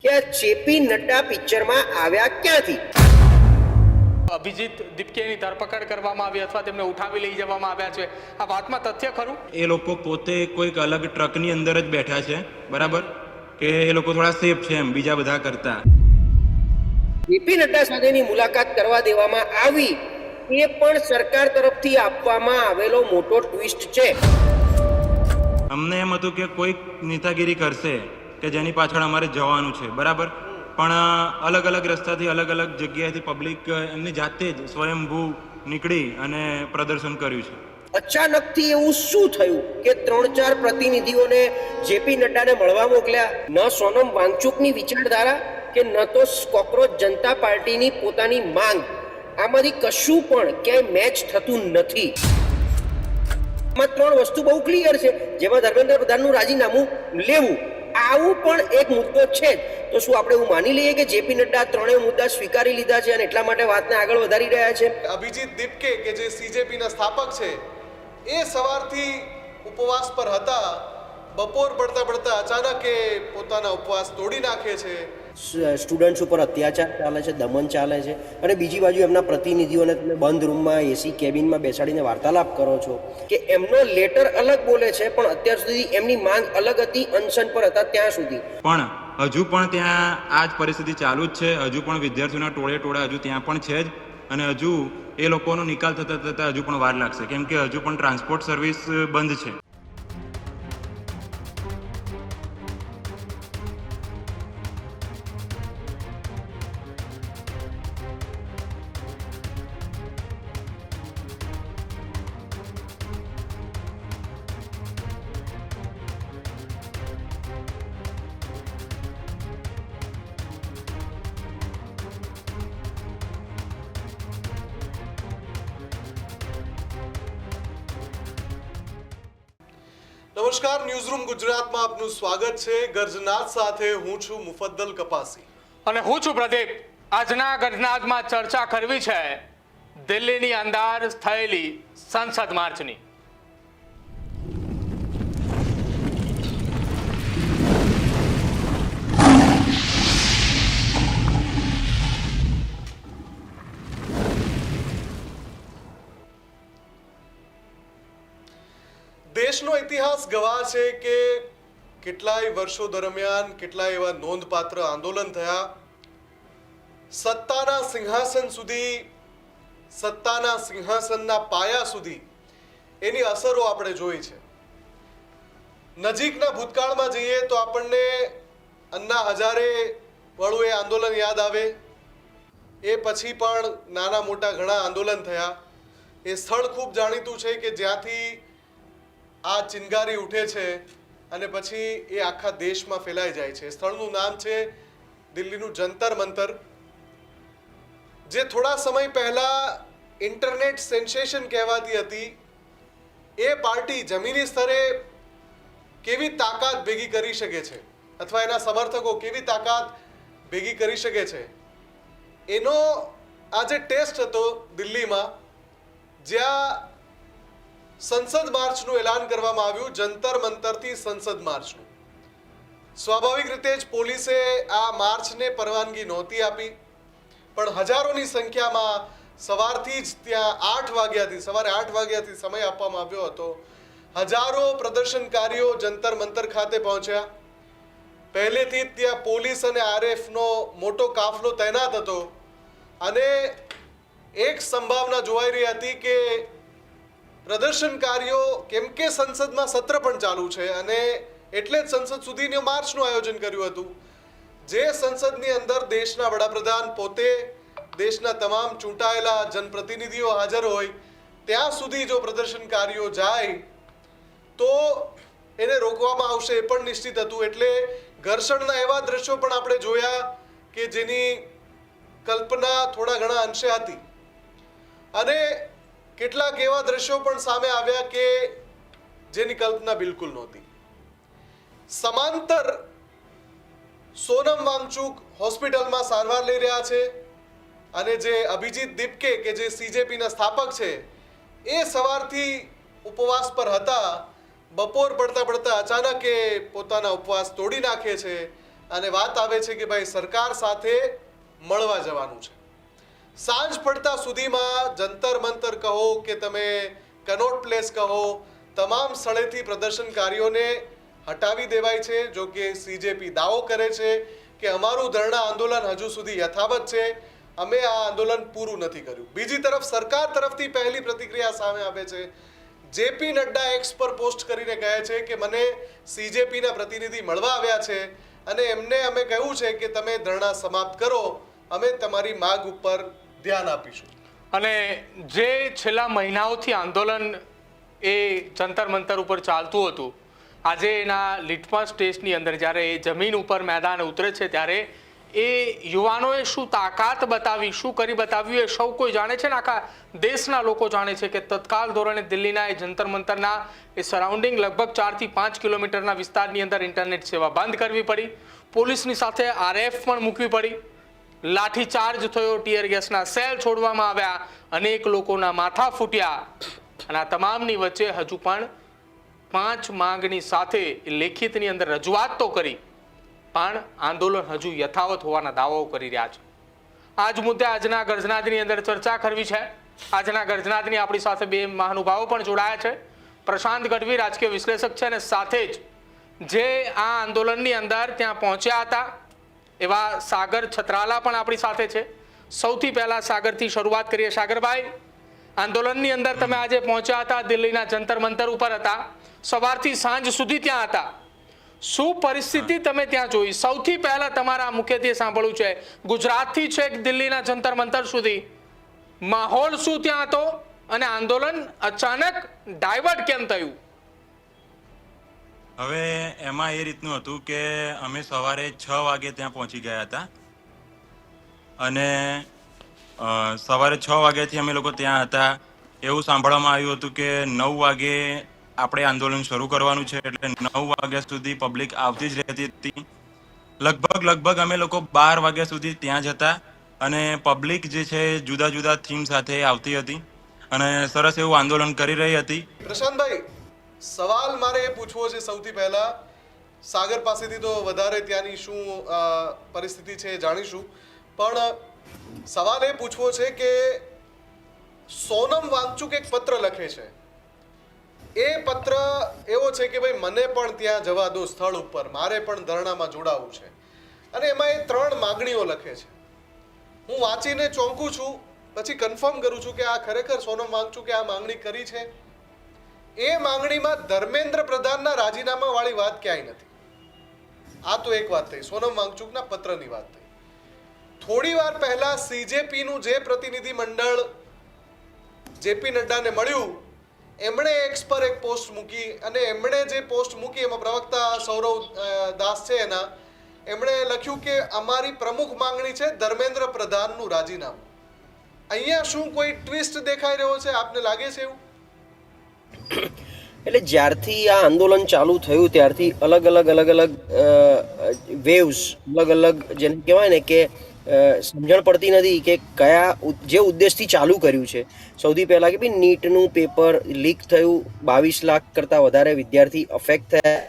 કે જેપી નડ્ડા પિક્ચરમાં આવ્યા ક્યાંથી? અભિજીત દીપકેની ધરપકડ કરવામાં આવી અથવા તેમને ઉઠાવી લઈ જવામાં આવ્યા છે, આ વાતમાં તથ્ય ખરું? એ લોકો પોતે કોઈક અલગ ટ્રકની અંદર જ બેઠા છે, બરાબર, કે એ લોકો થોડા સેફ છે એમ બીજા બધા કરતા. જેપી નડ્ડા સાથેની મુલાકાત કરવા દેવામાં આવી એ પણ સરકાર તરફથી આપવામાં આવેલો મોટો ટ્વિસ્ટ છે. અમને એમ હતું કે કોઈક નેતાગીરી કરશે કે જેની પાછળ અમારે જવાનું છે, બરાબર, પણ અલગ અલગ રસ્તાથી અલગ અલગ જગ્યાએથી પબ્લિક એમની જાતે જ સ્વયંભૂ નીકળી અને પ્રદર્શન કર્યું છે. અચાનકથી એવું શું થયું કે 3-4 પ્રતિનિધિઓને જેપી નડ્ડાને મળવા મોકલ્યા? ન સોનમ વાંગચુકની વિચારધારા કે ન તો કોકરોચ જનતા પાર્ટીની પોતાની માંગ, આમાંથી કશું પણ ક્યાંય મેચ થતું નથી. આમાં 3 વસ્તુ બહુ ક્લિયર છે, જેમાં ધર્મેન્દ્ર પ્રધાનનું રાજીનામું લેવું આવું પણ એક મુદ્દો છે જ. તો શું આપણે એવું માની લઈએ કે જેપી નડ્ડા ત્રણેય મુદ્દા સ્વીકારી લીધા છે અને એટલા માટે વાતને આગળ વધારી રહ્યા છે? અભિજીત દીપકે કે જે સીજેપીના સ્થાપક છે એ સવારથી ઉપવાસ પર હતા. બપોર પડતા પડતા અચાનક એ પોતાના ઉપવાસ તોડી નાખે છે. સ્ટુડન્ટ્સ ઉપર અત્યાચાર ચાલે છે, દમન ચાલે છે, અને બીજી બાજુ એમના પ્રતિનિધિઓને તમે બંધ રૂમમાં એસી કેબિનમાં બેસાડીને વાર્તાલાપ કરો છો કે એમનો લેટર અલગ બોલે છે પણ અત્યાર સુધી એમની માંગ અલગ હતી, અનશન પર હતા ત્યાં સુધી. પણ હજુ પણ ત્યાં આ જ પરિસ્થિતિ ચાલુ જ છે. હજુ પણ વિદ્યાર્થીઓના ટોળે હજુ ત્યાં પણ છે જ, અને હજુ એ લોકોનો નિકાલ થતા હજુ પણ વાર લાગશે, કેમ કે હજુ પણ ટ્રાન્સપોર્ટ સર્વિસ બંધ છે. નમસ્કાર, ન્યૂઝરૂમ ગુજરાતમાં આપનું સ્વાગત છે. ગર્જનાદ સાથે હું છું મુફદ્દલ કપાસી અને હું છું પ્રદીપ. આજના ગર્જનાદમાં ચર્ચા કરવી છે દિલ્હીની અંદર થયેલી સંસદ માર્ચની. દેશનો ઇતિહાસ ગવાહ છે કે કેટલાય વર્ષો દરમિયાન કેટલાય એવા નોંધપાત્ર આંદોલન થયા. સત્તાના સિંહાસન સુધી, સત્તાના સિંહાસનના પાયા સુધી એની અસરો આપણે જોઈ છે. નજીકના ભૂતકાળમાં જઈએ તો આપણને અન્ના હજારે વાળું એ આંદોલન યાદ આવે. એ પછી પણ નાના મોટા ઘણા આંદોલન થયા. એ સ્થળ ખૂબ જાણીતું છે કે જ્યાંથી આ ચિનગારી ઉઠે છે અને પછી એ આખા દેશમાં ફેલાઈ જાય છે. સ્થળનું નામ છે દિલ્હીનું જંતર મંતર, જે થોડા સમય પહેલા ઇન્ટરનેટ સેન્સેશન કહેવાતી હતી. એ પાર્ટી જમીની સ્તરે કેવી તાકાત ભેગી કરી શકે છે અથવા એના સમર્થકો કેવી તાકાત ભેગી કરી શકે છે એનો આજે ટેસ્ટ હતો દિલ્હીમાં, જ્યાં સંસદ માર્ચનું એલાન કરવામાં આવ્યું. જંતર મંતરથી સંસદ માર્ચનું. સ્વાભાવિક રીતે જ પોલીસે આ માર્ચને પરવાનગી નહોતી આપી, પણ હજારોની સંખ્યામાં સવારથી જ ત્યાં સવારે 8 વાગ્યાથી સમય આપવામાં આવ્યો હતો. હજારો પ્રદર્શનકારીઓ જંતર મંતર ખાતે પહોંચ્યા. પહેલેથી જ ત્યાં પોલીસ અને આરએફનો મોટો કાફલો તૈનાત હતો અને એક સંભાવના જોવાઈ રહી હતી કે પ્રદર્શનકારીઓ, કેમ કે સંસદમાં સત્ર પણ ચાલુ છે અને એટલે જ સંસદ સુધીની માર્ચનું આયોજન કર્યું હતું, જે સંસદની અંદર દેશના વડાપ્રધાન પોતે, દેશના તમામ ચૂંટાયેલા જનપ્રતિનિધિઓ હાજર હોય ત્યાં સુધી જો પ્રદર્શનકારીઓ જાય તો એને રોકવામાં આવશે એ પણ નિશ્ચિત હતું. એટલે ઘર્ષણના એવા દ્રશ્યો પણ આપણે જોયા કે જેની કલ્પના થોડા ઘણા અંશે હતી, અને કેટલાક એવા દ્રશ્યો પણ સામે આવ્યા કે જેની કલ્પના બિલકુલ નહોતી. સમાંતર સોનમ વાંગચુક હોસ્પિટલમાં સારવાર લઈ રહ્યા છે અને જે અભિજીત દીપકે કે જે સીજેપીના સ્થાપક છે એ સવારથી ઉપવાસ પર હતા. બપોર પડતા પડતા અચાનક એ પોતાના ઉપવાસ તોડી નાખે છે અને વાત આવે છે કે ભાઈ સરકાર સાથે મળવા જવાનું છે. સાંજ પડતા સુધીમાં જંતર મંતર કહો કે તમે કનોટ પ્લેસ કહો, તમામ સ્થળેથી પ્રદર્શનકારીઓને હટાવી દેવાય છે. જો કે સીજેપી દાવો કરે છે કે અમારું ધરણા આંદોલન હજુ સુધી યથાવત છે, અમે આ આંદોલન પૂરું નથી કર્યું. બીજી તરફ સરકાર તરફથી પહેલી પ્રતિક્રિયા સામે આવે છે. જેપી નડ્ડા એક્સ પર પોસ્ટ કરીને કહે છે કે મને સીજેપીના પ્રતિનિધિ મળવા આવ્યા છે અને એમને અમે કહ્યું છે કે તમે ધરણા સમાપ્ત કરો, અમે તમારી માંગ ઉપર ધ્યાન આપીશું. અને જે છેલ્લા મહિનાઓથી આંદોલન એ જંતર મંતર ઉપર ચાલતું હતું, આજે એના લિટમસ ટેસ્ટની અંદર જ્યારે એ જમીન ઉપર મેદાન ઉતરે છે ત્યારે એ યુવાનોએ શું તાકાત બતાવી, શું કરી બતાવ્યું, એ સૌ કોઈ જાણે છે ને આખા દેશના લોકો જાણે છે કે તત્કાલ ધોરણે દિલ્હીના એ જંતર મંતરના એ સરાઉન્ડિંગ લગભગ 4 થી 5 કિલોમીટરના વિસ્તારની અંદર ઇન્ટરનેટ સેવા બંધ કરવી પડી, પોલીસની સાથે RF પણ મૂકવી પડી, લાઠીચાર્જ થયો, ટીયર ગેસના સેલ છોડવામાં આવ્યા, અનેક લોકોના માથા ફૂટ્યા. અને આ તમામની વચ્ચે હજુ પણ 5 માંગની સાથે લેખિતની અંદર રજૂઆત તો કરી, પણ આંદોલન હજુ યથાવત હોવાના દાવાઓ કરી રહ્યા છે. આ જ મુદ્દે આજના ગર્જનાદની અંદર ચર્ચા કરવી છે. આજના ગર્જનાદની આપણી સાથે 2 મહાનુભાવો પણ જોડાયા છે. પ્રશાંત ગઢવી રાજકીય વિશ્લેષક છે અને સાથે જ જે આ આંદોલનની અંદર ત્યાં પહોંચ્યા હતા એવા સાગર છત્રાલા પણ આપણી સાથે છે. સૌથી પહેલા સાગરથી શરૂઆત કરીએ. સાગરભાઈ, આંદોલનની અંદર તમે આજે પહોંચ્યા હતા, દિલ્હીના જંતર મંતર ઉપર હતા, સવારથી સાંજ સુધી ત્યાં હતા, શું પરિસ્થિતિ તમે ત્યાં જોઈ? સૌથી પહેલા તમારા મુખ્યત્વે સાંભળવું છે, ગુજરાતથી છેક દિલ્હીના જંતર મંતર સુધી માહોલ શું ત્યાં હતો અને આંદોલન અચાનક ડાયવર્ટ કેમ થયું? હવે એમાં એ રીતનું હતું કે અમે સવારે 6 વાગે ત્યાં પહોંચી ગયા હતા અને સવારે 6 વાગ્યાથી અમે લોકો ત્યાં હતા. એવું સાંભળવામાં આવ્યું હતું કે 9 વાગે આપણે આંદોલન શરૂ કરવાનું છે, એટલે 9 વાગ્યા સુધી પબ્લિક આવતી જ રહેતી હતી. લગભગ અમે લોકો 12 વાગ્યા સુધી ત્યાં જ હતા અને પબ્લિક જે છે જુદા જુદા થીમ સાથે આવતી હતી અને સરસ એવું આંદોલન કરી રહી હતી. પ્રશાંતભાઈ, સવાલ મારે એ પૂછવો છે સૌથી પહેલા, સાગર પાસેથી તો વધારે ત્યાંની શું પરિસ્થિતિ છે એ જાણીશું, પણ સવાલ એ પૂછવો છે કે સોનમ વાંગચુક એક પત્ર લખે છે. એ પત્ર એવો છે કે ભાઈ મને પણ ત્યાં જવા દો સ્થળ ઉપર, મારે પણ ધરણામાં જોડાવું છે, અને એમાં એ 3 માગણીઓ લખે છે. હું વાંચીને ચોંકું છું, પછી કન્ફર્મ કરું છું કે આ ખરેખર સોનમ વાંગચુકે આ માંગણી કરી છે. એ માંગણીમાં ધર્મેન્દ્ર પ્રધાનના રાજીનામા વાળી વાત ક્યાંય નથી. આ તો એક વાત થઈ, સોનમ વાંગચુકના પત્રની વાત થઈ. થોડી વાર પહેલા સીજેપીનું જે પ્રતિનિધિ મંડળ જેપી નડ્ડાને મળ્યું, એમણે એક્સ પર એક પોસ્ટ મૂકી અને એમણે જે પોસ્ટ મૂકી એમાં પ્રવક્તા સૌરવ દાસ છે એના, એમણે લખ્યું કે અમારી પ્રમુખ માંગણી છે ધર્મેન્દ્ર પ્રધાનનું રાજીનામું. અહીંયા શું કોઈ ટ્વિસ્ટ દેખાઈ રહ્યો છે? આપને લાગે છે એવું? એટલે જ્યારથી આ આંદોલન ચાલુ થયું ત્યારથી અલગ અલગ વેવ્સ, અલગ જેને કહેવાય ને કે સમજણ પડતી નથી કે કયા જે ઉદ્દેશથી ચાલુ કર્યું છે. સૌથી પહેલાં કે ભાઈ નીટનું પેપર લીક થયું, 22 લાખ કરતાં વધારે વિદ્યાર્થી અફેક્ટ થયા,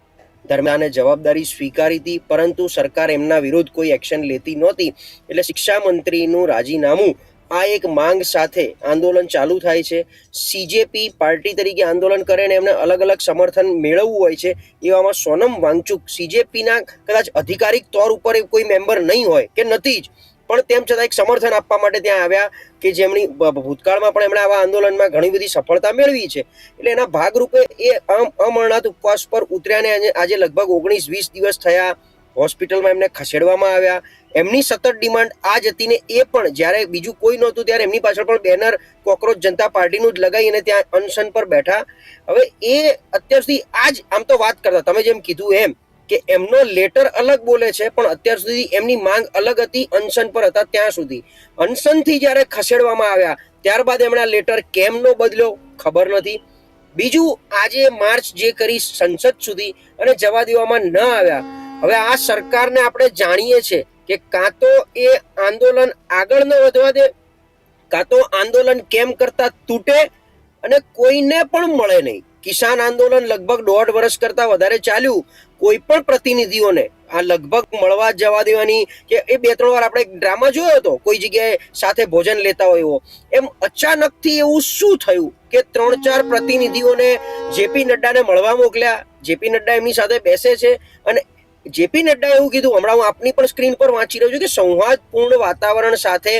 દરમિયાન જવાબદારી સ્વીકારી હતી, પરંતુ સરકાર એમના વિરુદ્ધ કોઈ એક્શન લેતી નહોતી. એટલે શિક્ષા મંત્રીનું રાજીનામું, આ એક માંગ સાથે આંદોલન ચાલુ થાય છે. સીજેપી પાર્ટી તરીકે આંદોલન કરે ને એમને અલગ અલગ સમર્થન મેળવવું હોય છે. એવામાં સોનમ વાંગચુક સીજેપીના કદાચ અધિકારિક તौर ઉપર કોઈ મેમ્બર નહીં હોય કે નથી જ, પણ તેમ છતાં એક સમર્થન આપવા માટે ત્યાં આવ્યા કે જેમની ભૂતકાળમાં પણ એમણે આવા આંદોલનમાં ઘણી બધી સફળતા મેળવી છે. એટલે એના ભાગરૂપે એ અમરનાથ ઉપવાસ પર ઉતર્યા ને આજે લગભગ 19-20 દિવસ થયા. હોસ્પિટલમાં એમને ખસેડવામાં આવ્યા. એમની સતત ડિમાન્ડ આ જ હતી ને એ પણ જ્યારે બીજું કોઈ નહોતું ત્યારે એમની પાછળ પણ બેનર કોકરોચ જનતા પાર્ટીનું જ લગાવી અને ત્યાં અનશન પર બેઠા. હવે એ અત્યાર સુધી આજ આમ તો વાત કરતા, તમે જેમ કીધું એમ કે એમનો લેટર અલગ બોલે છે, પણ અત્યાર સુધી એમની માંગ અલગ હતી, અનશન પર હતા ત્યાં સુધી. અનશનથી જ્યારે ખસેડવામાં આવ્યા ત્યારબાદ એમણે લેટર કેમ નો બદલ્યો ખબર નથી. બીજું, આજે માર્ચ જે કરી સંસદ સુધી અને જવા દેવામાં ન આવ્યા. હવે આ સરકારને આપણે જાણીએ છીએ કે કાં તો એ આંદોલન આગળ ન વધવા દે, કાં તો આંદોલન કેમ કરતા તૂટે અને કોઈને પણ મળે નહીં. કિસાન આંદોલન લગભગ 1.5 વર્ષ કરતા વધારે ચાલ્યું. કોઈ પણ પ્રતિનિધિઓને આ લગભગ મળવા જવા દેવાની કે એ 2-3 વાર આપણે ડ્રામા જોયો હતો કોઈ જગ્યાએ સાથે ભોજન લેતા હોય એવો. એમ અચાનકથી એવું શું થયું કે 3-4 પ્રતિનિધિઓને જેપી નડ્ડાને મળવા મોકલ્યા. જેપી નડ્ડા એમની સાથે બેસે છે અને જેપી નડ્ડાએ એવું કીધું, હમણાં હું આપની પણ સ્ક્રીન પર વાંચી રહ્યો છું કે સંવાદપૂર્ણ વાતાવરણ સાથે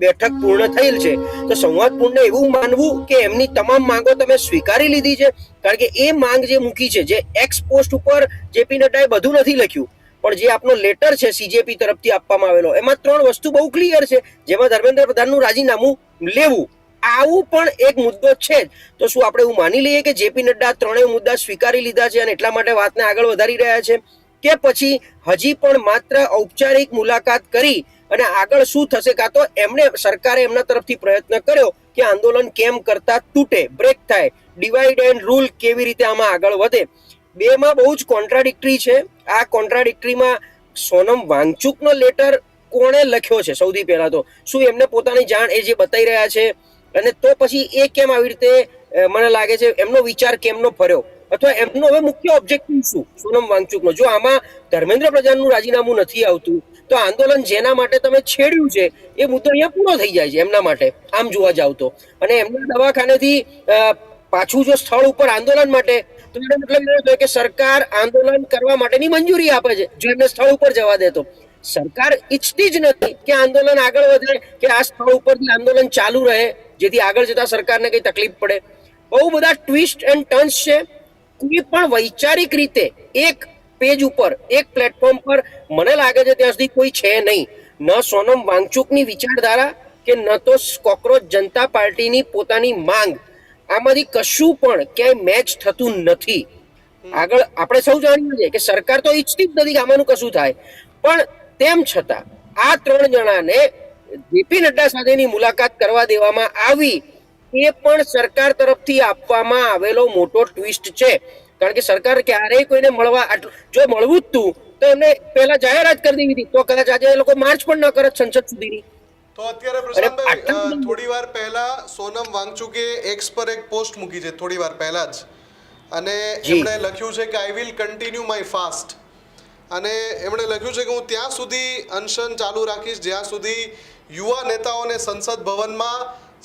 બેઠક પૂર્ણ થયેલ છે. તો સંવાદપૂર્ણ એવું માનવું કે એમની તમામ માંગો તમે સ્વીકારી લીધી છે? કારણ કે એ માંગ જે મૂકી છે, જે એક્સ પોસ્ટ ઉપર જેપી નડ્ડાએ બધું નથી લખ્યું, પણ જે આપનો લેટર છે સીજેપી તરફથી આપવામાં આવેલો, એમાં 3 વસ્તુ બહુ ક્લિયર છે, જેમાં ધર્મેન્દ્ર પ્રધાનનું રાજીનામું લેવું. આવું પણ એક મુદ્દો છે જ. તો શું આપણે એવું માની લઈએ કે જેપી નડ્ડા 3 મુદ્દા સ્વીકારી લીધા છે અને એટલા માટે વાતને આગળ વધારી રહ્યા છે, કે પછી હજી પણ માત્ર ઔપચારિક મુલાકાત કરી અને આગળ શું થશે? કાં તો સરકારે એમના તરફથી પ્રયત્ન કર્યો કે આંદોલન કેમ કરતા તૂટે, બ્રેક થાય, ડિવાઈડ એન્ડ રૂલ કેવી રીતે આમાં આગળ વધે. બેમાં બહુ જ કોન્ટ્રાડિક્ટરી છે. આ કોન્ટ્રાડિક્ટરીમાં સોનમ વાંગચુકનો લેટર કોણે લખ્યો છે? સૌથી પહેલા તો શું એમને પોતાની જાણ એ જે બતાવી રહ્યા છે, અને તો પછી એ કેમ આવી રીતે મને લાગે છે એમનો વિચાર કેમનો ફર્યો, અથવા એમનો હવે મુખ્ય ઓબ્જેક્ટિવ શું સોનમ વાંગચુકનો? જો આમાં ધર્મેન્દ્ર પ્રધાનનું રાજીનામું નથી આવતું તો આંદોલન જેના માટે તમે છેડ્યું છે એ મુદ્દો અહીંયા પૂરો થઈ જાય છે એમના માટે, આમ જોવા જાવ તો. અને એમના દવાખાનેથી પાછું જો સ્થળ ઉપર આંદોલન માટે, તો એનો મતલબ એવો થયો કે સરકાર આંદોલન કરવા માટેની મંજૂરી આપે છે જો એમને સ્થળ ઉપર જવા દે તો. સરકાર ઈચ્છતી જ નથી કે આંદોલન આગળ વધે, કે આ સ્થળ ઉપરથી આંદોલન ચાલુ રહે, જેથી આગળ જતા સરકારને કઈ તકલીફ પડે. બહુ બધા ટ્વિસ્ટ એન્ડ ટર્ન્સ છે. કોઈ પણ વૈચારિક રીતે એક પેજ ઉપર, એક પ્લેટફોર્મ પર મને લાગે છે ત્યાં સુધી કોઈ છે નહીં. ન સોનમ વાંગચુકની વિચારધારા કે ન તો કોકરોચ જનતા પાર્ટીની પોતાની માંગ, આમાંથી કશું પણ ક્યાંય મેચ થતું નથી. આગળ આપણે સૌ જાણીએ છીએ કે સરકાર તો ઈચ્છતી જ નથી કે આમાંનું કશું થાય, પણ તેમ છતાં આ 3 જણાને જેપી નડ્ડા સાથેની મુલાકાત કરવા દેવામાં આવી, એ પણ સરકાર તરફથી આપવામાં આવેલો મોટો ટ્વિસ્ટ છે. કારણ કે સરકાર ક્યારેય કોઈને મળવા, જો મળવું જ તું તો એમને પહેલા જાહેરાત કરી દેવી હતી, તો કદાચ આજે એ લોકો માર્ચ પણ ન કરત સંસદ સુધીની. તો અત્યારે પ્રશાંતભાઈ, થોડી વાર પહેલા સોનમ વાંગચુકે એક્સ પર એક પોસ્ટ મૂકી છે થોડી વાર પહેલા જ, અને એમણે લખ્યું છે કે I will continue my fast. અને એમણે લખ્યું છે કે હું ત્યાં સુધી અનશન ચાલુ રાખીશ જ્યાં સુધી યુવા નેતાઓને સંસદ ભવનમાં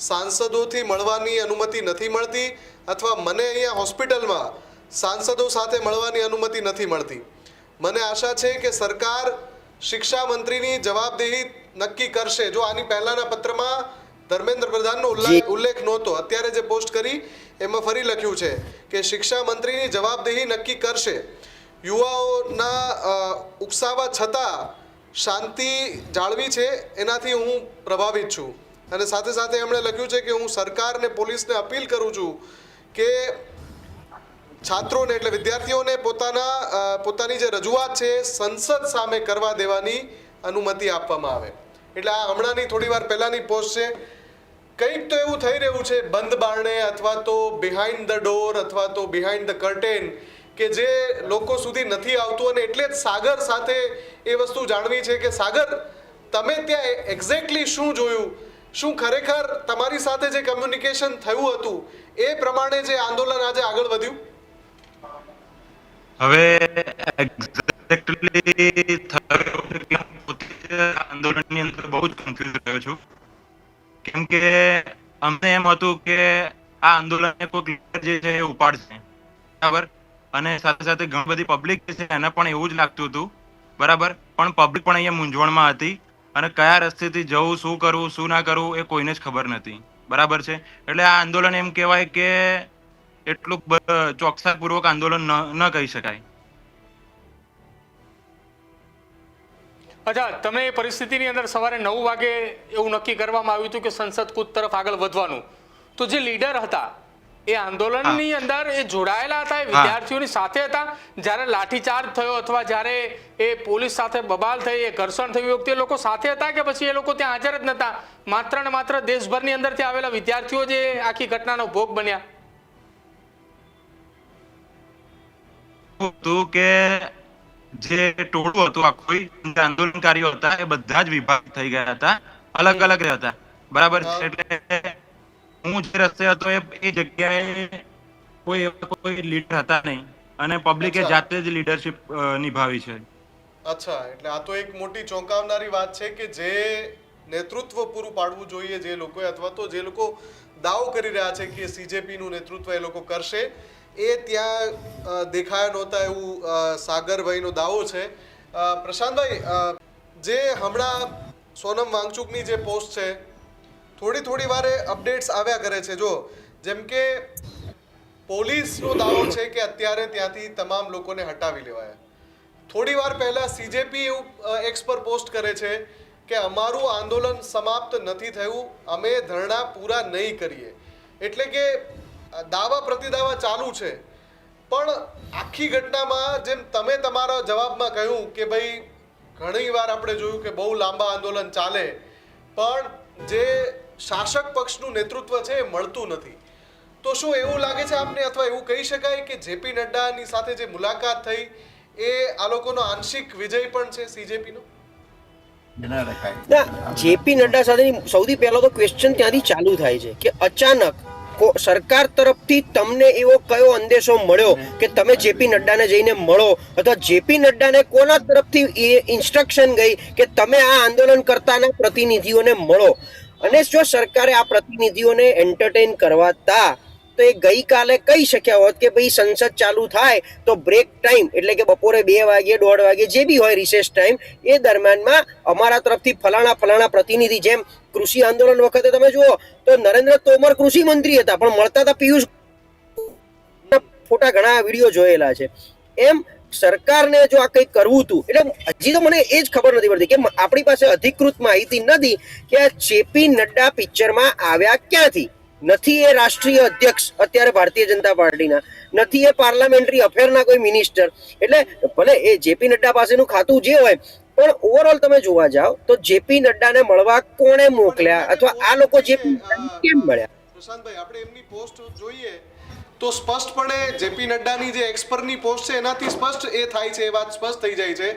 સાંસદોથી મળવાની અનુમતિ નથી મળતી, અથવા મને અહીંયા હોસ્પિટલમાં સાંસદો સાથે મળવાની અનુમતિ નથી મળતી. મને આશા છે કે સરકાર શિક્ષા મંત્રીની જવાબદેહી નક્કી કરશે. જો આની પહેલાના પત્રમાં ધર્મેન્દ્ર પ્રધાનનો ઉલ્લેખ નહોતો, અત્યારે જે પોસ્ટ કરી એમાં ફરી લખ્યું છે કે શિક્ષા મંત્રીની જવાબદેહી નક્કી કરશે. યુવાઓના ઉકસાવા છતાં શાંતિ જાળવી છે, એનાથી હું પ્રભાવિત છું. અને સાથે સાથે એમણે લખ્યું છે કે હું સરકારને, પોલીસને અપીલ કરું છું કે છાત્રોને એટલે વિદ્યાર્થીઓને પોતાની જે રજૂઆત છે સંસદ સામે કરવા દેવાની અનુમતિ આપવામાં આવે. એટલે આ હમણાંની થોડી વાર પહેલાની પોસ્ટ છે. કંઈક તો એવું થઈ રહ્યું છે બંધ બારણે, અથવા તો બિહાઇન્ડ ધ ડોર, અથવા તો બિહાઇન્ડ ધ કર્ટેન, કે જે લોકો સુધી નથી આવતું. અને એટલે જ સાગર સાથે એ વસ્તુ જાણવી છે કે સાગર, તમે ત્યાં એક્ઝેક્ટલી શું જોયું? શું ખરેખર તમારી સાથે જે કમ્યુનિકેશન થયું હતું એ પ્રમાણે જે આંદોલન આજે આગળ વધ્યું? હવે એક્ઝેક્ટલી આંદોલનની અંદર બહુ જ કન્ફ્યુઝ રહ્યો છું, કેમ કે અમને એમ હતું કે આ આંદોલન કોઈ લીડર જે છે એ ઉપાડશે, બરાબર, અને સાથે સાથે ઘણી બધી પબ્લિક જે છે એને પણ એવું જ લાગતું હતું, બરાબર, પણ પબ્લિક પણ અહીંયા મૂંઝવણમાં હતી અને કયા રસ્તેથી જવું, શું કરવું, શું ના કરવું એ કોઈને જ ખબર નથી, બરાબર છે. એટલે આ આંદોલન એમ કહેવાય કે એટલું ચોકસાઈપૂર્વક આંદોલન ન કહી શકાય. અચ્છા, તમે એ પરિસ્થિતિની અંદર સવારે 9 વાગે એવું નક્કી કરવામાં આવ્યું હતું કે સંસદ કૂચ તરફ આગળ વધવાનું, તો જે લીડર હતા એ આંદોલનની અંદર એ જોડાયેલા હતા, એ વિદ્યાર્થીઓની સાથે હતા જ્યારે લાઠીચાર્જ થયો, અથવા જ્યારે એ પોલીસ સાથે બબાલ થઈ, એ ઘર્ષણ થયું વખતે એ લોકો સાથે હતા, કે પછી એ લોકો ત્યાં હાજર જ નહોતા? માત્ર ને માત્ર દેશભરની અંદરથી આવેલા વિદ્યાર્થીઓ જે આખી ઘટનાનો ભોગ બન્યા. હતું કે જે ટોળું હતું આખું આંદોલનકારીઓ હતા એ બધા જ વિભાગ થઈ ગયા હતા, અલગ અલગ હતા, બરાબર છે. એટલે હું જે રસ્તે હતો એ જગ્યાએ કોઈ લીડર હતા નહીં અને પબ્લિકે અચ્છા. જાતે જ લીડરશિપ નિભાવી છે. અચ્છા, એટલે આ તો એક મોટી ચોંકાવનારી વાત છે કે જે નેતૃત્વ પૂરું પાડવું જોઈએ જે લોકોએ, અથવા તો જે લોકો દાવો કરી રહ્યા છે કે સીજેપીનું નેતૃત્વ એ લોકો કરશે, એ ત્યાં દેખાયા નહોતા એવું સાગરભાઈનો દાવો છે. પ્રશાંતભાઈ, જે હમણાં સોનમ વાંગચુકની જે પોસ્ટ છે, થોડી વારે અપડેટ્સ આવ્યા કરે છે. જો જેમ કે પોલીસનો દાવો છે કે અત્યારે ત્યાંથી તમામ લોકોને હટાવી લેવાયા. થોડી વાર પહેલા સીજેપી એવું એક્સ પર પોસ્ટ કરે છે કે અમારું આંદોલન સમાપ્ત નથી થયું, અમે ધરણા પૂરા નહીં કરીએ. એટલે કે દાવા પ્રતિદાવા ચાલુ છે. પણ આખી ઘટનામાં જેમ તમે તમારા જવાબમાં કહ્યું કે ભાઈ ઘણી વાર આપણે જોયું કે બહુ લાંબા આંદોલન ચાલે પણ જે શાસક પક્ષનું નેતૃત્વ છે એ મળતું નથી. તો શું એવું લાગે છે આપને, અથવા એવું કહી શકાય કે જેપી નડ્ડાની સાથે જે મુલાકાત થઈ એ આ લોકોનો આંશિક વિજય પણ છે સીજેપીનો? ના, જેપી નડ્ડા સાથેની સૌથી પહેલો તો ક્વેશ્ચન ત્યાંથી ચાલુ થાય છે કે અચાનક સરકાર તરફથી તમને એવો કયો સંદેશો મળ્યો કે તમે જેપી નડ્ડાને જઈને મળો, અથવા જેપી નડ્ડાને કોના તરફથી ઇન્સ્ટ્રક્શન ગઈ કે તમે આ આંદોલન કરતાના પ્રતિનિધિઓને મળો? અને જો સરકારે આ પ્રતિનિધિઓને એન્ટરટેન કરવાતા તો એ ગઈકાલે કહી શક્યા હોત કે ભાઈ સંસદ ચાલુ થાય તો બ્રેક ટાઈમ એટલે કે બપોરે 2 વાગે 1:30 વાગે જે બી હોય રિસેસ ટાઈમ, એ દરમિયાનમાં અમારા તરફથી ફલાણા પ્રતિનિધિ, જેમ કૃષિ આંદોલન વખતે તમે જુઓ તો નરેન્દ્ર તોમર કૃષિ મંત્રી હતા પણ મળતા હતા પિયુષ, ફોટા ઘણા વિડીયો જોયેલા છે. એમ સરકારને જો આ કંઈક કરવું હતું, એટલે હજી તો મને એ જ ખબર નથી પડતી કે આપણી પાસે અધિકૃત માહિતી નથી કે આ જેપી નડ્ડા પિક્ચરમાં આવ્યા ક્યાંથી. નથી એ રાષ્ટ્રીય અધ્યક્ષ અત્યારે ભારતીય જનતા પાર્ટીના, નથી એ પાર્લામેન્ટરી અફેરના કોઈ મિનિસ્ટર. એટલે ભલે એ જેપી નડ્ડા પાસેનું ખાતું જે હોય, પણ ઓવરઓલ તમે જોવા જાઓ તો જેપી નડ્ડાને મળવા કોણે મોકલ્યા, અથવા આ લોકો જેપી નડ્ડાને કેમ મળ્યા? પ્રશાંતભાઈ, આપણે એમની પોસ્ટ જોઈએ તો સ્પષ્ટપણે જેપી નડ્ડાની જે એક્સપર્ટની પોસ્ટ છે એનાથી સ્પષ્ટ એ થાય છે, એ વાત સ્પષ્ટ થઈ જાય છે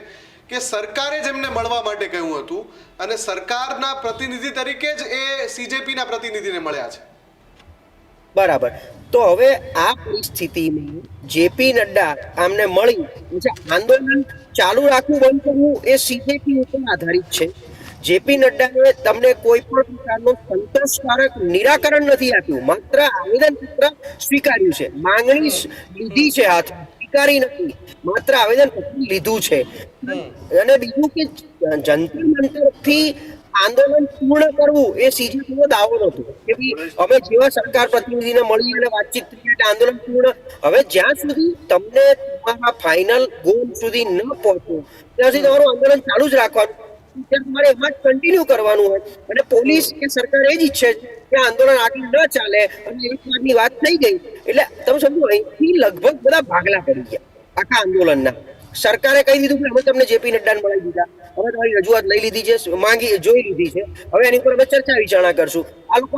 કે સરકારે જ એમને મળવા માટે કહ્યું હતું અને સરકારના પ્રતિનિધિ તરીકે જ એ સીજેપીના પ્રતિનિધિને મળ્યા છે. બરાબર. તો હવે આ પરિસ્થિતિમાં જેપી નડ્ડા આમને મળી આંદોલન ચાલુ રાખવું બંધ કરવું એ સીજેપી ઉપર આધારિત છે. જેપી નડ્ડાએ તમને કોઈ પણ પ્રકારનો સંતોષકારક નિરાકરણ નથી આપ્યું, માત્ર આવેદનપત્ર સ્વીકાર્યું છે, માંગણી લીધી છે, હાથ સ્વીકારી નથી, માત્ર આવેદનપત્ર લીધું છે. અને બીજું કે જંતર મંતરથી આંદોલન પૂર્ણ કરવું એ સીજેપીનો દાવો નહોતો કે અમે જેવા સરકાર પ્રતિનિધિને મળી અને વાતચીત કરી એટલે આંદોલન પૂર્ણ. હવે જ્યાં સુધી તમને તમારા ફાઇનલ ગોલ સુધી ન પહોંચો ત્યાં સુધી તમારું આંદોલન ચાલુ જ રાખવાનું, તમારે એમાં જ કન્ટિન્યુ કરવાનું હોય. અને પોલીસ કે સરકાર એ જ ઈચ્છે કે આંદોલન આગળ ન ચાલે, અને એક વારની વાત થઈ ગઈ એટલે તમે સમજો અહીંથી લગભગ બધા ભાગલા પડી ગયા આખા આંદોલનના. સરકારે કહી દીધું કે અમે તમને જેપી નડ્ડાને મળાવી દીધા, હવે તમારી રજૂઆત લઈ લીધી છે, જોઈ લીધી છે, હવે એની ઉપર અમે ચર્ચા વિચારણા કરશું. આ લોકો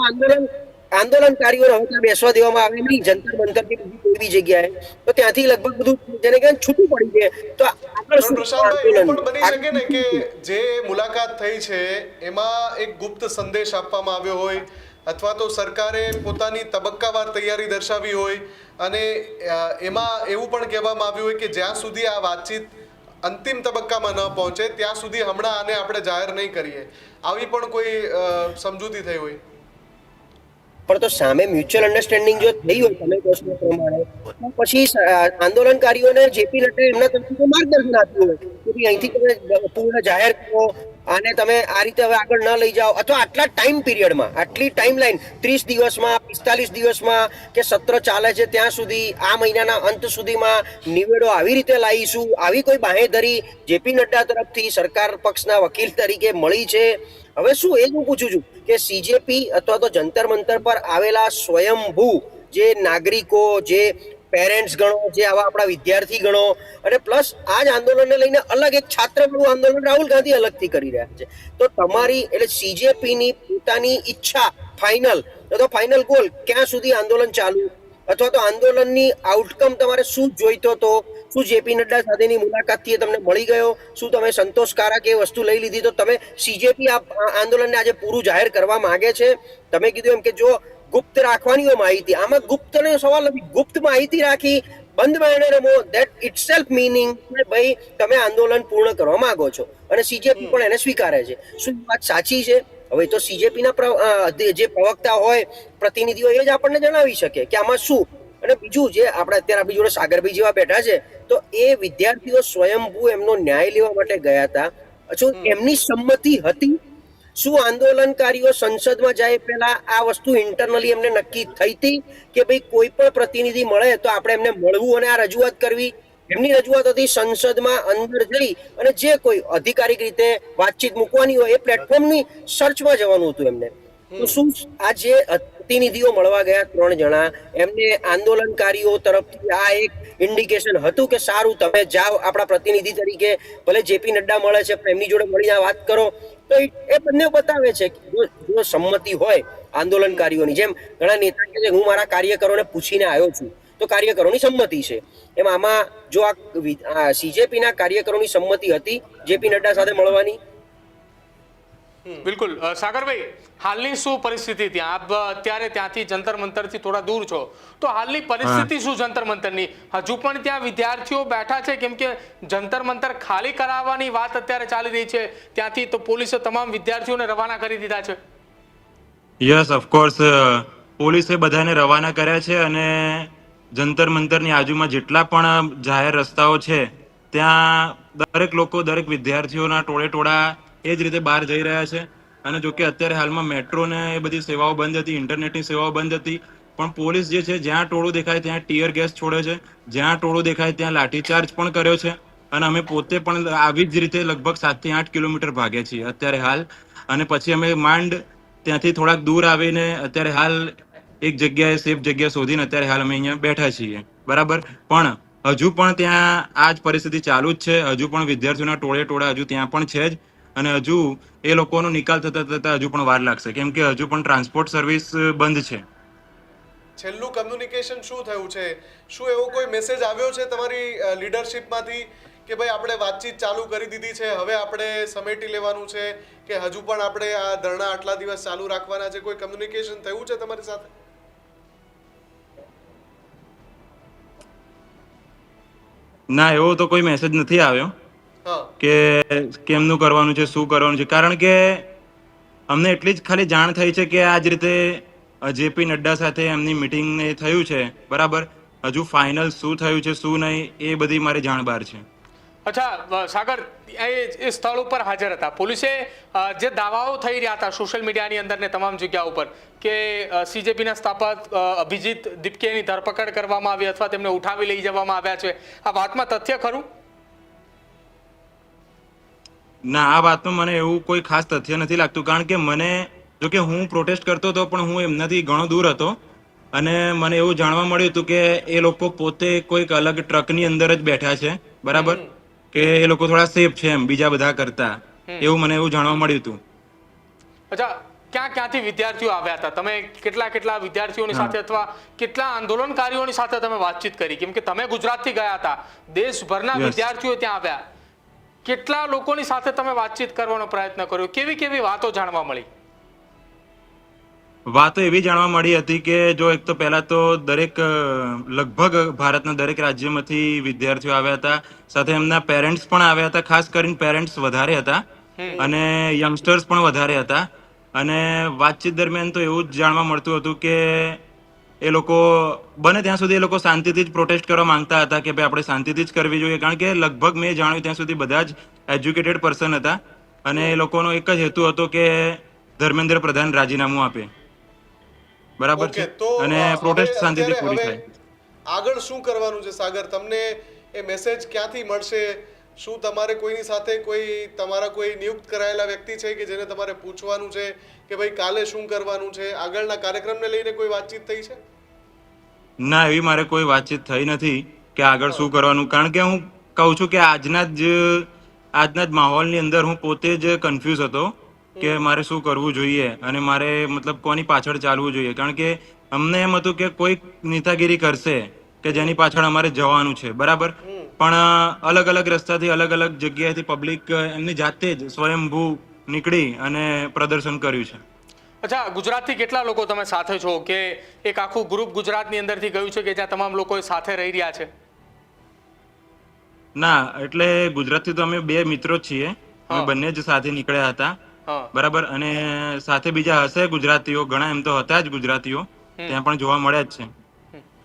આંદોલનકારીઓને હવે ત્યાં બેસવા દેવામાં આવે નહીં, જંતર મંતર કે બીજી કોઈ બી જગ્યાએ, તો ત્યાંથી લગભગ બધું જેને કે છૂટું પડી જાય. તો આગળ શું પ્રશાંતભાઈ, એવું પણ બની શકે ને કે જે મુલાકાત થઈ છે એમાં એક ગુપ્ત સંદેશ આપવામાં આવ્યો હોય, અથવા તો સરકારે પોતાની તબક્કાવાર તૈયારી દર્શાવી હોય અને એમાં એવું પણ કહેવામાં આવ્યું હોય કે જ્યાં સુધી આ વાતચીત અંતિમ તબક્કામાં ન પહોંચે ત્યાં સુધી હમણાં આને આપણે જાહેર નહીં કરીએ, આવી પણ કોઈ સમજૂતી થઈ હોય? પણ તો સામે મ્યુચ્યુઅલ અન્ડરસ્ટેન્ડિંગ જો થઈ હોય તમે કહો પ્રમાણે, તો પછી આંદોલનકારીઓને જેપી નડ્ડાએ એમના તરફથી માર્ગદર્શન આપ્યું હોય કે ભાઈ અહીંથી તમે પૂર્ણ જાહેર કરો, આને તમે આ રીતે હવે આગળ ન લઈ જાઓ, અથવા આટલા ટાઈમ પીરિયડમાં, આટલી ટાઈમ લાઈન 30 દિવસમાં, 45 દિવસમાં કે સત્ર ચાલે છે ત્યાં સુધી, આ મહિનાના અંત સુધીમાં નિવેડો આવી રીતે લાવીશું, આવી કોઈ બાંહેધરી જેપી નડ્ડા તરફથી સરકાર પક્ષના વકીલ તરીકે મળી છે? હવે શું એ હું પૂછું છું કે સીજેપી અથવા તો જંતર મંતર પર આવેલા સ્વયંભૂ જે નાગરિકો, જે પેરેન્ટ્સ ગણો, જે આવા આપણા વિદ્યાર્થી ગણો, અને પ્લસ આ જ આંદોલનને લઈને અલગ એક છાત્રવાળું આંદોલન રાહુલ ગાંધી અલગથી કરી રહ્યા છે. તો તમારી એટલે સીજેપીની પોતાની ઈચ્છા ફાઇનલ અથવા ફાઇનલ ગોલ ક્યાં સુધી આંદોલન ચાલુ, અથવા તો આંદોલનની આઉટકમ તમારે શું જોઈતો હતો? શું જેપી નડ્ડા સાથેની મુલાકાતથી તમને મળી ગયો? શું તમે સંતોષકારક એ વસ્તુ લઈ લીધી? તો તમે સીજેપી આ આંદોલનને આજે પૂરું જાહેર કરવા માંગે છે? તમે કીધું એમ કે જો ગુપ્ત રાખવાની હોય માહિતી. આમાં ગુપ્તનો સવાલ નથી. ગુપ્ત માહિતી રાખી બંધ બારણે રમો, ધેટ ઇટસેલ્ફ મિનિંગ કે ભાઈ તમે આંદોલન પૂર્ણ કરવા માંગો છો અને સીજેપી પણ એને સ્વીકારે છે. શું વાત સાચી છે? હવે તો સીજેપીના જે પ્રવક્તા હોય, પ્રતિનિધિઓ, એ જ આપણને જણાવી શકે કે આમાં શું. અને બીજું, જે આપણે અત્યારે આપણી જોડે સાગરભાઈ જેવા બેઠા છે, તો એ વિદ્યાર્થીઓ સ્વયંભૂ એમનો ન્યાય લેવા માટે ગયા હતા. શું એમની સંમતિ હતી? શું આંદોલનકારીઓ સંસદમાં જાય પહેલા આ વસ્તુ ઇન્ટરનલી એમને નક્કી થઈ હતી કે ભાઈ કોઈ પણ પ્રતિનિધિ મળે તો આપણે એમને મળવું અને આ રજૂઆત કરવી? એમની રજૂઆત હતી સંસદમાં અંદર જઈ અને જે કોઈ અધિકારિક રીતે વાતચીત મૂકવાની હોય એ પ્લેટફોર્મની સર્ચમાં જવાનું હતું એમને. તો શું આ જે પ્રતિનિધિઓ મળવા ગયા 3 જણા, એમને આંદોલનકારીઓ તરફથી આ એક ઇન્ડિકેશન હતું કે સારું તમે જાઓ આપણા પ્રતિનિધિ તરીકે, ભલે જેપી નડ્ડા મળે છે પણ એમની જોડે મળીને વાત કરો? તો એ બંને બતાવે છે કે જો સંમતિ હોય આંદોલનકારીઓની, જેમ ઘણા નેતા કહે છે હું મારા કાર્યકરોને પૂછીને આવ્યો છું, તો કાર્યકરોની સંમતિ છે. એમ આમાં જો આ સીજેપીના કાર્યકરોની સંમતિ હતી જેપી નડ્ડા સાથે મળવાની? બિલકુલ. સાગરભાઈ, હાલની શું પરિસ્થિતિ ત્યાં? આપ અત્યારે ત્યાંથી જંતર મંતરથી થોડા દૂર છો, તો હાલની પરિસ્થિતિ શું જંતર મંતરની? હજુ પણ ત્યાં વિદ્યાર્થીઓ બેઠા છે? કેમ કે જંતર મંતર ખાલી કરાવવાની વાત અત્યારે ચાલી રહી છે ત્યાંથી, તો પોલીસે તમામ વિદ્યાર્થીઓને રવાના કરી દીધા છે. યસ, ઓફકોર્સ પોલીસે બધાને રવાના કર્યા છે અને જંતર મંતરની આજુમાં જેટલા પણ જાહેર રસ્તાઓ છે ત્યાં દરેક લોકો, દરેક વિદ્યાર્થીઓના ટોળા એ જ રીતે બહાર જઈ રહ્યા છે. અને જો કે અત્યારે હાલમાં મેટ્રો ને એ બધી સેવાઓ બંધ હતી, ઇન્ટરનેટની સેવાઓ બંધ હતી, પણ પોલીસ જે છે જ્યાં ટોળું દેખાય ત્યાં ટીયર ગેસ છોડે છે, જ્યાં ટોળું દેખાય ત્યાં લાઠીચાર્જ પણ કર્યો છે. અને અમે પોતે પણ આવી જ રીતે લગભગ 7 થી 8 કિલોમીટર ભાગ્યા છીએ અત્યારે હાલ. અને પછી અમે માંડ ત્યાંથી થોડાક દૂર આવીને અત્યારે હાલ એક જગ્યાએ સેફ જગ્યા શોધીને અત્યારે હાલ અમે અહીંયા બેઠા છીએ, બરાબર. પણ હજુ પણ ત્યાં આ જ પરિસ્થિતિ ચાલુ જ છે. હજુ પણ વિદ્યાર્થીઓના ટોળે હજુ ત્યાં પણ છે જ. અને હજુ એ લોકોનો નિકાલ થતા હજુ પણ વાર લાગશે, કેમ કે હજુ પણ ટ્રાન્સપોર્ટ સર્વિસ બંધ છે. છેલ્લું કમ્યુનિકેશન શું થયું છે? શું એવો કોઈ મેસેજ આવ્યો છે તમારી લીડરશિપમાંથી કે ભાઈ આપણે વાતચીત ચાલુ કરી દીધી છે, હવે આપણે સમેટી લેવાનું છે, કે હજુ પણ આપણે આ ધરણા આટલા દિવસ ચાલુ રાખવાના છે? કોઈ કમ્યુનિકેશન થયું છે તમારી સાથે? ના, એવો તો કોઈ મેસેજ નથી આવ્યો કે કેમનું કરવાનું છે, શું કરવાનું છે. કારણ કે અમને એટલી જ ખાલી જાણ થઈ છે કે આ જ રીતે જેપી નડ્ડા સાથે એમની મીટિંગ ને થયું છે, બરાબર. હજુ ફાઇનલ શું થયું છે શું નહીં એ બધી મારી જાણ બહાર છે. અચ્છા સાગર, એ સ્થળ ઉપર હાજર હતા. પોલીસે જે દાવાઓ થઈ રહ્યા હતા સોશિયલ મીડિયાની અંદર ને તમામ જગ્યા ઉપર કે સીજેપીના સ્થાપક અભિજીત દીપકેની ધરપકડ કરવામાં આવી અથવા તેમને ઉઠાવી લઈ જવામાં આવ્યા છે, આ વાતમાં તથ્ય ખરું? ના, આ વાતમાં મને એવું કોઈ ખાસ તથ્ય નથી લાગતું. કારણ કે મને, જો કે હું પ્રોટેસ્ટ કરતો હતો પણ હું એમનાથી ઘણો દૂર હતો અને મને એવું જાણવા મળ્યું હતું કે એ લોકો પોતે કોઈક અલગ ટ્રકની અંદર જ બેઠા છે, બરાબર, કે એ લોકો થોડા સેફ છે એમ બીજા બધા કરતા, એવું મને એવું જાણવા મળ્યું હતું. અચ્છા, ક્યાંથી વિદ્યાર્થીઓ આવ્યા હતા? તમે કેટલા વિદ્યાર્થીઓની સાથે અથવા કેટલા આંદોલનકારીઓની સાથે તમે વાતચીત કરી? કેમ કે તમે ગુજરાતથી ગયા હતા, દેશભરના વિદ્યાર્થીઓ ત્યાં આવ્યા, કેટલા લોકોની સાથે તમે વાતચીત કરવાનો પ્રયત્ન કર્યો? કેવી વાતો જાણવા મળી? વાતો એવી જાણવા મળી હતી કે જો એક તો પહેલા તો દરેક લગભગ ભારતના દરેક રાજ્યમાંથી વિદ્યાર્થીઓ આવ્યા હતા, સાથે એમના પેરેન્ટ્સ પણ આવ્યા હતા. ખાસ કરીને પેરેન્ટ્સ વધારે હતા અને યંગસ્ટર્સ પણ વધારે હતા. અને વાતચીત દરમિયાન તો એવું જ જાણવા મળતું હતું કે એ લોકો બને ત્યાં સુધી એ લોકો શાંતિથી જ પ્રોટેસ્ટ કરવા માંગતા હતા કે ભાઈ આપણે શાંતિથી જ કરવી જોઈએ. કારણ કે લગભગ મેં જાણ્યું ત્યાં સુધી બધા જ એજ્યુકેટેડ પર્સન હતા અને એ લોકોનો એક જ હેતુ હતો કે ધર્મેન્દ્ર પ્રધાન રાજીનામું આપે, બરાબર છે, અને પ્રોટેસ્ટ શાંતિથી પૂરી થાય. આગળ શું કરવાનું છે સાગર? તમને એ મેસેજ ક્યાંથી મળશે? શું તમારે કોઈની સાથે તમારા કોઈ નિયુક્ત કરાયેલા વ્યક્તિ છે કે જેને તમારે પૂછવાનું છે કે ભાઈ કાલે શું કરવાનું છે? આગળના કાર્યક્રમને લઈને કોઈ વાતચીત થઈ છે? ના, એવી મારે કોઈ વાતચીત થઈ નથી કે આગળ શું કરવાનું. કારણ કે હું કહું છું કે આજના જ માહોલની અંદર હું પોતે જ કન્ફ્યુઝ હતો કે મારે શું કરવું જોઈએ અને મારે મતલબ કોની પાછળ ચાલવું જોઈએ. કારણ કે અમને એમ હતું કે કોઈ નેતાગીરી કરશે કે જેની પાછળ અમારે જવાનું છે, બરાબર, પણ અલગ અલગ રસ્તાથી અલગ અલગ જગ્યાએથી પબ્લિક એમની જાતે જ સ્વયંભૂ નીકળી અને પ્રદર્શન કર્યું છે. અચ્છા, ગુજરાતથી કેટલા લોકો તમે સાથે છો કે એક આખું ગ્રુપ ગુજરાતની અંદરથી ગયું છે કે જ્યાં તમામ લોકો સાથે રહી રહ્યા છે? ના, એટલે ગુજરાતથી તો અમે બે મિત્રો જ છીએ. અમે હા. બંને જ સાથે નીકળ્યા હતા. હા. બરાબર. અને સાથે બીજા હશે ગુજરાતીઓ, ઘણા એમ તો હતા જ ગુજરાતીઓ, ત્યાં પણ જોવા મળ્યા જ છે.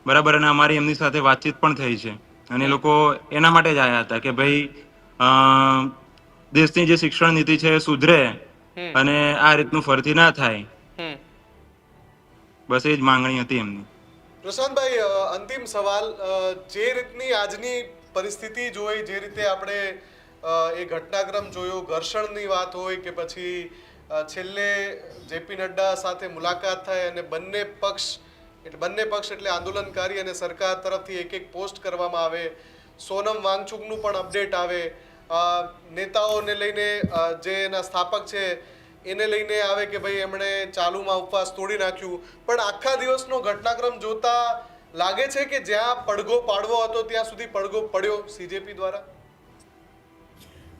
બરાબર. અને અમારી એમની સાથે વાતચીત પણ થઈ છે. અને એ લોકો એના માટે જ આવ્યા હતા કે ભાઈ દેશની જે શિક્ષણ નીતિ છે એ સુધરે અને આ રીતનું ફરીથી ના થાય. બસ એ જ માંગણી હતી એમની. પ્રશાંતભાઈ, અંતિમ સવાલ, જે રીતની આજની પરિસ્થિતિ જોઈ, જે રીતે આપણે એ ઘટનાક્રમ જોયો, ઘર્ષણની વાત હોય કે પછી છેલ્લે જેપી નડ્ડા સાથે મુલાકાત થાય અને બંને પક્ષ એટલે આંદોલનકારી અને સરકાર તરફથી એક પોસ્ટ કરવામાં આવે, સોનમ વાંગચુકનું પણ અપડેટ આવે, નેતાઓને લઈને જે એના સ્થાપક છે એને લઈને આવે કે ભાઈ એમણે ચાલુમાં ઉપવાસ તોડી નાખ્યું, પણ આખા દિવસનો ઘટનાક્રમ જોતા લાગે છે કે જ્યાં પડઘો પાડવો હતો ત્યાં સુધી પડઘો પડ્યો સીજેપી દ્વારા?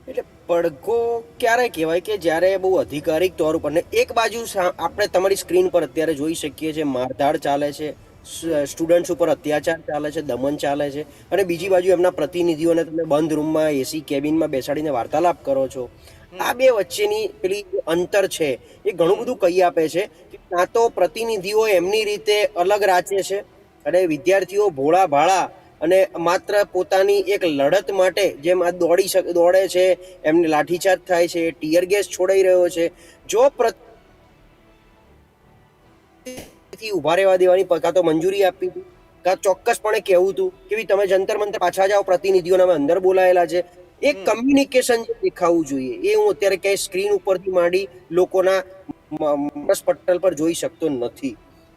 એટલે પડઘો ક્યારે કહેવાય કે જ્યારે બહુ અધિકારિક તौर ઉપર, ને એક બાજુ આપણે તમારી સ્ક્રીન પર અત્યારે જોઈ શકીએ છીએ મારધાડ ચાલે છે, સ્ટુડન્ટ્સ ઉપર અત્યાચાર ચાલે છે, દમન ચાલે છે, અને બીજી બાજુ એમના પ્રતિનિધિઓને તમે બંધ રૂમમાં એસી કેબિનમાં બેસાડીને વાર્તાલાપ કરો છો. આ બે વચ્ચેની પેલી અંતર છે એ ઘણું બધું કહી આપે છે કે કાં તો પ્રતિનિધિઓ એમની રીતે અલગ રાચે છે અને વિદ્યાર્થીઓ ભોળા ભાળા અને માત્ર પોતાની એક લડત માટે જેમ આ દોડે છે, એમને લાઠીચાર્જ થાય છે, ટીયર ગેસ છોડાઈ રહ્યો છે. જો ઉભા રહેવા દેવાની કાં તો મંજૂરી આપી હતી, કાં ચોક્કસપણે કહેવું હતું કે ભાઈ તમે જંતર મંતર પાછા જાઓ, પ્રતિનિધિઓને અમે અંદર બોલાયેલા છે. એક કમ્યુનિકેશન જે દેખાવું જોઈએ એ હું અત્યારે ક્યાંય સ્ક્રીન ઉપરથી માંડી લોકોના માનસ પટલ પર જોઈ શકતો નથી.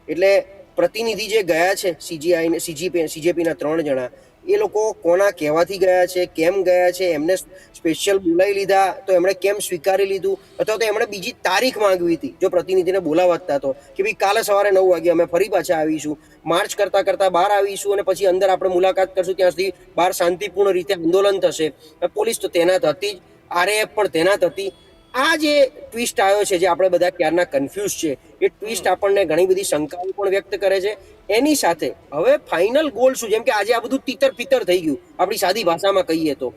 એટલે પ્રતિનિધિ જે ગયા છે સીજેપીના 3 જણા, એ લોકો કોના કહેવાથી ગયા છે, કેમ ગયા છે, એમને સ્પેશિયલ બોલાવી લીધા તો એમણે કેમ સ્વીકારી લીધું, અથવા તો એમણે બીજી તારીખ માંગવી હતી જો પ્રતિનિધિને બોલાવતા તો કે ભાઈ કાલે સવારે 9 વાગે અમે ફરી પાછા આવીશું, માર્ચ કરતા બહાર આવીશું અને પછી અંદર આપણે મુલાકાત કરશું, ત્યાં સુધી બહાર શાંતિપૂર્ણ રીતે આંદોલન થશે. પોલીસ તો તૈનાત હતી જ, આરએએફ પણ તૈનાત હતી. આ જે ટ્વિસ્ટ આવ્યો છે, જે આપણે બધા ક્યારના કન્ફ્યુઝ છે, એ ટ્વિસ્ટ આપણને ઘણી બધી શંકાઓ પણ વ્યક્ત કરે છે. એની સાથે હવે ફાઇનલ ગોલ શું, જેમ કે આજે આ બધું તીતર પિતર થઈ ગયું આપણી સાદી ભાષામાં કહીએ તો,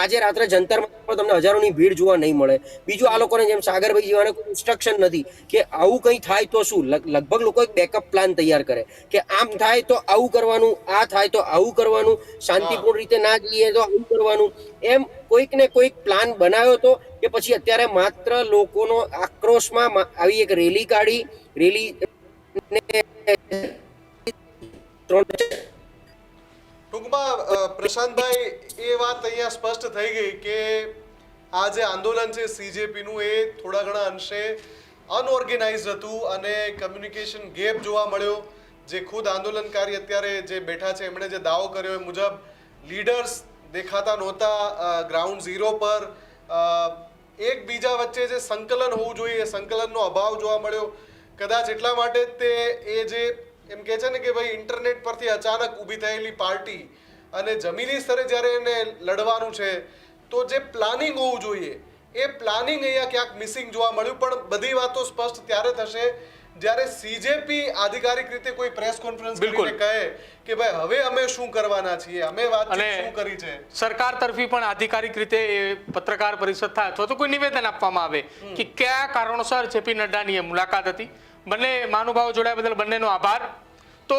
આજે રાત્રે જંતર મંતર તમને હજારોની ભીડ જોવા નહીં મળે. બીજું, આ લોકોને જેમ સાગરભાઈ જેવાને કોઈ ઇન્સ્ટ્રક્શન નથી કે આવું કંઈ થાય તો શું. લગભગ લોકો એક બેકઅપ પ્લાન તૈયાર કરે કે આમ થાય તો આવું કરવાનું, આ થાય તો આવું કરવાનું, શાંતિપૂર્ણ રીતે ના જઈએ તો આવું કરવાનું. એમ કોઈક ને કોઈક પ્લાન બનાવ્યો હતો કે પછી અત્યારે માત્ર લોકોનો આક્રોશમાં આવી એક રેલી કાઢી, રેલી ટૂંકમાં પ્રશાંતભાઈ, એ વાત અહીંયા સ્પષ્ટ થઈ ગઈ કે આ જે આંદોલન છે સીજેપીનું એ થોડા ઘણા અંશે અનઓર્ગેનાઇઝ હતું અને કમ્યુનિકેશન ગેપ જોવા મળ્યો. જે ખુદ આંદોલનકારી અત્યારે જે બેઠા છે એમણે જે દાવો કર્યો એ મુજબ લીડર્સ દેખાતા નહોતા ગ્રાઉન્ડ ઝીરો પર. એકબીજા વચ્ચે જે સંકલન હોવું જોઈએ એ સંકલનનો અભાવ જોવા મળ્યો. કદાચ એટલા માટે તે એ જે એમ કહે છે ને કે ભાઈ ઇન્ટરનેટ પરથી અચાનક ઊભી થયેલી પાર્ટી અને જમીની સ્તરે જ્યારે એને લડવાનું છે તો જે પ્લાનિંગ હોવું જોઈએ એ પ્લાનિંગ અહીંયા ક્યાંક મિસિંગ જોવા મળ્યું. પણ બધી વાતો સ્પષ્ટ ત્યારે થશે જ્યારે સીજેપી આધિકારિક રીતે કોઈ પ્રેસ કોન્ફરન્સ કરીને કહે કે ભાઈ હવે અમે શું કરવાના છીએ, અમે વાતચીત શું કરી છે. સરકાર તરફી પણ આધિકારિક રીતે પત્રકાર પરિષદ થાય અથવા તો કોઈ નિવેદન આપવામાં આવે કે કયા કારણોસર જેપી નડ્ડાની મુલાકાત હતી. બંને મહાનુભાવો જોડાયા બદલ બંનેનો આભાર. તો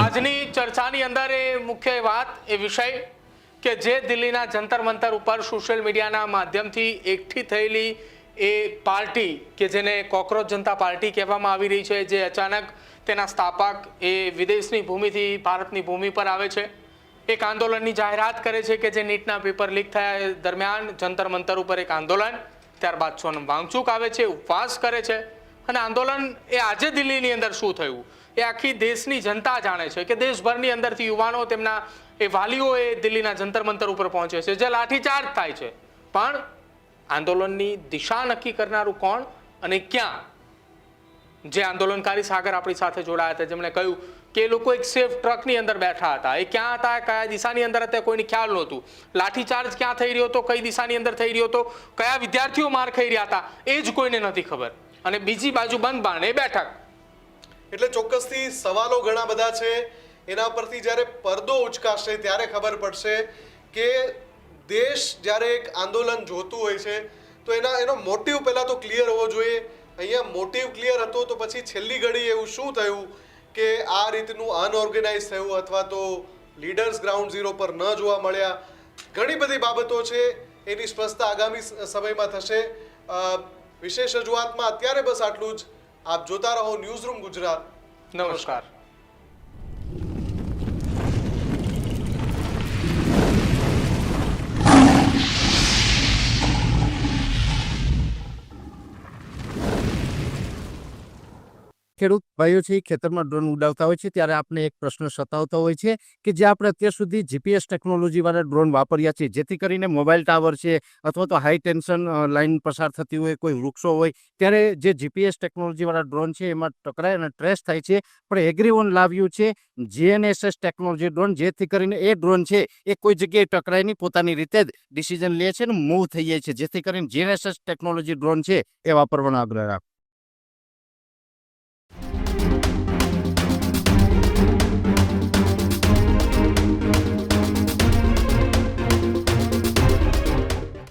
આજની ચર્ચાની અંદર એ મુખ્ય વાત, એ વિષય કે જે દિલ્હીના જંતર મંતર ઉપર સોશિયલ મીડિયાના માધ્યમથી એકઠી થયેલી એ પાર્ટી કે જેને કોકરોચ જનતા પાર્ટી કહેવામાં આવી રહી છે, જે અચાનક તેના સ્થાપક એ વિદેશની ભૂમિથી ભારતની ભૂમિ પર આવે છે, એક આંદોલનની જાહેરાત કરે છે કે જે નીટના પેપર લીક થયા દરમિયાન જંતર મંતર ઉપર એક આંદોલન, ત્યારબાદ સોનમ વાંગચુક આવે છે, ઉપવાસ કરે છે. અને આંદોલન એ આજે દિલ્હીની અંદર શું થયું એ આખી દેશની જનતા જાણે છે કે દેશભરની અંદરથી યુવાનો, તેમના એ વાલીઓ એ દિલ્હીના જંતર મંતર ઉપર પહોંચે છે, જે લાઠીચાર્જ થાય છે. પણ આંદોલનની દિશા નક્કી કરનારું કોણ અને ક્યાં? જે આંદોલનકારી સાગર આપણી સાથે જોડાયા હતા, જેમણે કહ્યું કે એ લોકો એક સેફ ટ્રકની અંદર બેઠા હતા, એ ક્યાં હતા, કયા દિશાની અંદર હતા, કોઈને ખ્યાલ નહોતું. લાઠીચાર્જ ક્યાં થઈ રહ્યો હતો, કઈ દિશાની અંદર થઈ રહ્યો હતો, કયા વિદ્યાર્થીઓ માર ખાઈ રહ્યા હતા, એ જ કોઈને નથી ખબર. અને બીજી બાજુ બંધ બારણે બેઠક. એટલે ચોક્કસથી સવાલો ઘણા બધા છે. એના પરથી જ્યારે પડદો ઉચકાશે ત્યારે ખબર પડશે કે દેશ જ્યારે એક આંદોલન જોતું હોય છે તો એનો મોટિવ પહેલાં તો ક્લિયર હોવો જોઈએ. અહીંયા મોટિવ ક્લિયર હતો તો પછી છેલ્લી ઘડી એવું શું થયું કે આ રીતનું અનઓર્ગેનાઇઝ થયું અથવા તો લીડર્સ ગ્રાઉન્ડ ઝીરો પર ન જોવા મળ્યા. ઘણી બધી બાબતો છે, એની સ્પષ્ટતા આગામી સમયમાં થશે. વિશેષ રજૂઆતમાં અત્યારે બસ આટલું જ. આપ જોતા રહો ન્યૂઝરૂમ ગુજરાત. નમસ્કાર. ખેડૂત ભાઈઓ છે એ ખેતરમાં ડ્રોન ઉડાવતા હોય છે ત્યારે આપણે એક પ્રશ્ન સતાવતો હોય છે કે જે આપણે અત્યાર સુધી જીપીએસ ટેકનોલોજીવાળા ડ્રોન વાપર્યા છે, જેથી કરીને મોબાઈલ ટાવર છે અથવા તો હાઈ ટેન્શન લાઇન પસાર થતી હોય, કોઈ વૃક્ષો હોય, ત્યારે જે જીપીએસ ટેકનોલોજીવાળા ડ્રોન છે એમાં ટકરાય અને ટ્રેસ થાય છે. પણ એગ્રીવન લાવ્યું છે જીએનએસએસ ટેકનોલોજી ડ્રોન, જેથી કરીને એ ડ્રોન છે એ કોઈ જગ્યાએ ટકરાય નહીં, પોતાની રીતે જ ડિસિઝન લે છે અને મૂવ થઈ જાય છે, જેથી કરીને જીએનએસએસ ટેકનોલોજી ડ્રોન છે એ વાપરવાનો આગ્રહ રાખો.